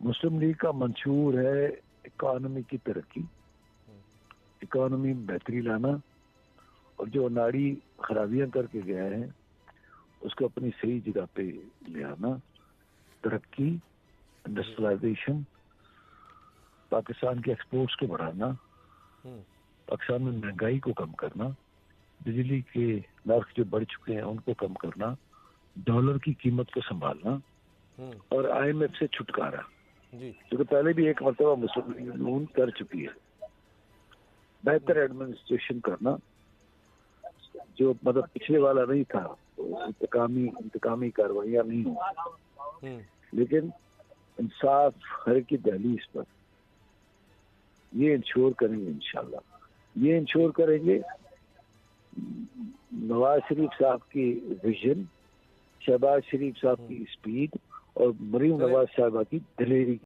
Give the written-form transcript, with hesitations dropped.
مسلم league کا منشور ہے اکانومی کی ترقی، اکانومی میں بہتری لانا، اور جو ناڑی خرابیاں کر کے گئے ہیں اس کو اپنی صحیح جگہ پہ لے آنا، ترقی، انڈسٹریلائزیشن، پاکستان کے ایکسپورٹس کو بڑھانا، پاکستان میں مہنگائی کو کم کرنا، بجلی کے نرخ جو بڑھ چکے ہیں ان کو کم کرنا، ڈالر کی قیمت کو سنبھالنا، اور آئی ایم ایف سے چھٹکارا، کیونکہ پہلے بھی ایک مرتبہ مسلم لیگ نون کر چکی ہے۔ بہتر ایڈمنسٹریشن کرنا، جو مطلب پچھلے والا نہیں تھا، انتقامی کاروائیاں نہیں ہوں، لیکن انصاف ہر کی دہلیز پر یہ انشور کریں گے انشاءاللہ۔ یہ انشور کریں گے نواز شریف صاحب کی ویژن، شہباز شریف صاحب کی اسپیڈ، اور مریم نواز صاحبہ کی دلیری